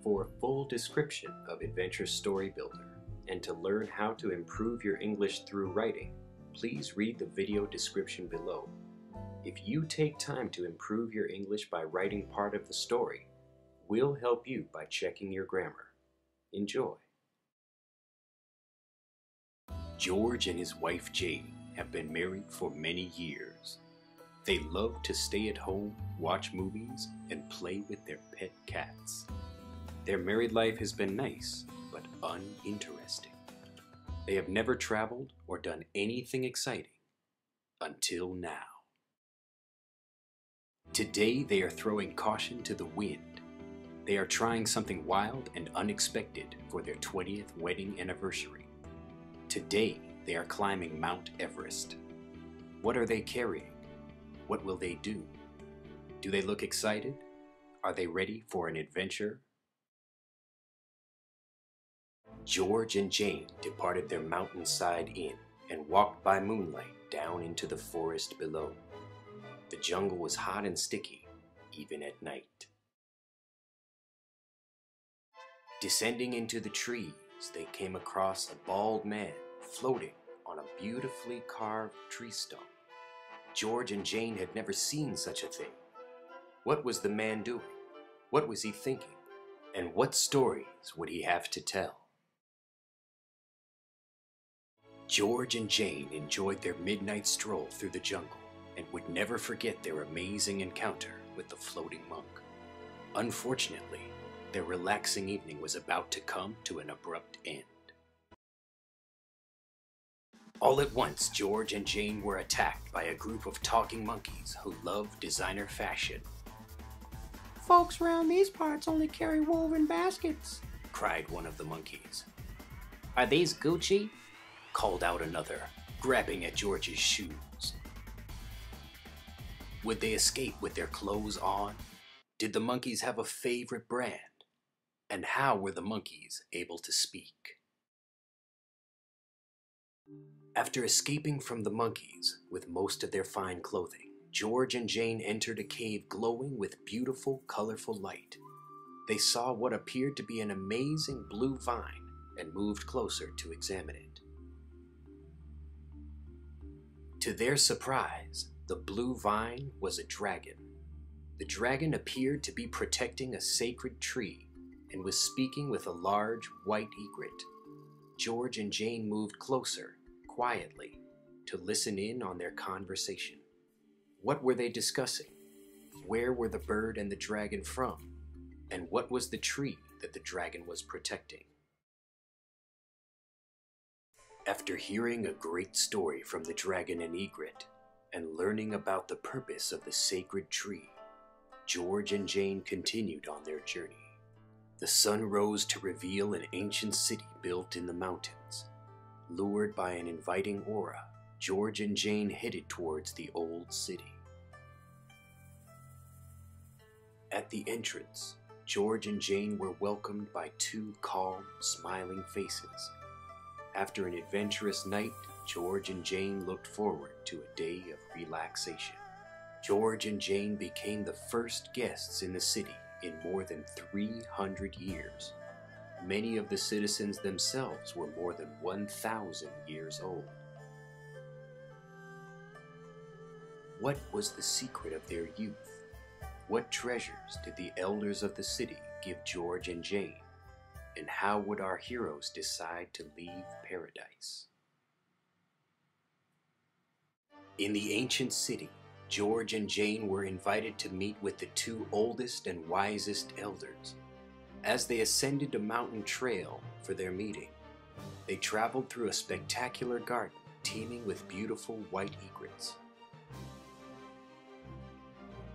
For a full description of Adventure Story Builder and to learn how to improve your English through writing, please read the video description below. If you take time to improve your English by writing part of the story, we'll help you by checking your grammar. Enjoy. George and his wife Jane have been married for many years. They love to stay at home, watch movies, and play with their pet cats. Their married life has been nice, but uninteresting. They have never traveled or done anything exciting until now. Today they are throwing caution to the wind. They are trying something wild and unexpected for their 20th wedding anniversary. Today they are climbing Mount Everest. What are they carrying? What will they do? Do they look excited? Are they ready for an adventure? George and Jane departed their mountainside inn and walked by moonlight down into the forest below. The jungle was hot and sticky, even at night. Descending into the trees, they came across a bald man floating on a beautifully carved tree stump. George and Jane had never seen such a thing. What was the man doing? What was he thinking? And what stories would he have to tell? George and Jane enjoyed their midnight stroll through the jungle and would never forget their amazing encounter with the floating monk. Unfortunately, their relaxing evening was about to come to an abrupt end. All at once, George and Jane were attacked by a group of talking monkeys who loved designer fashion. "Folks around these parts only carry woven baskets," cried one of the monkeys. "Are these Gucci?" called out another, grabbing at George's shoes. Would they escape with their clothes on? Did the monkeys have a favorite brand? And how were the monkeys able to speak? After escaping from the monkeys with most of their fine clothing, George and Jane entered a cave glowing with beautiful, colorful light. They saw what appeared to be an amazing blue vine and moved closer to examine it. To their surprise, the blue vine was a dragon. The dragon appeared to be protecting a sacred tree and was speaking with a large white egret. George and Jane moved closer, quietly, to listen in on their conversation. What were they discussing? Where were the bird and the dragon from? And what was the tree that the dragon was protecting? After hearing a great story from the dragon and egret, and learning about the purpose of the sacred tree, George and Jane continued on their journey. The sun rose to reveal an ancient city built in the mountains. Lured by an inviting aura, George and Jane headed towards the old city. At the entrance, George and Jane were welcomed by two calm, smiling faces. After an adventurous night, George and Jane looked forward to a day of relaxation. George and Jane became the first guests in the city in more than 300 years. Many of the citizens themselves were more than 1,000 years old. What was the secret of their youth? What treasures did the elders of the city give George and Jane? And how would our heroes decide to leave paradise? In the ancient city, George and Jane were invited to meet with the two oldest and wisest elders. As they ascended a mountain trail for their meeting, they traveled through a spectacular garden teeming with beautiful white egrets.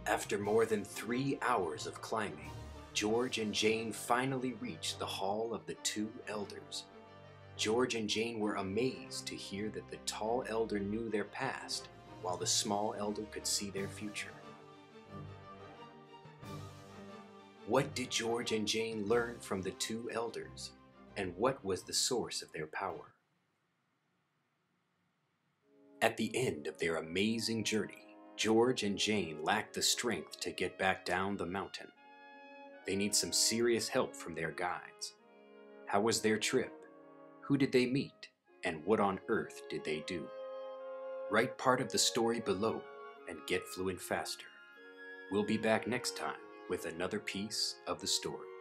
After more than 3 hours of climbing, George and Jane finally reached the hall of the two elders. George and Jane were amazed to hear that the tall elder knew their past, while the small elder could see their future. What did George and Jane learn from the two elders, and what was the source of their power? At the end of their amazing journey, George and Jane lacked the strength to get back down the mountain. They need some serious help from their guides. How was their trip? Who did they meet? And what on earth did they do? Write part of the story below and get fluent faster. We'll be back next time with another piece of the story.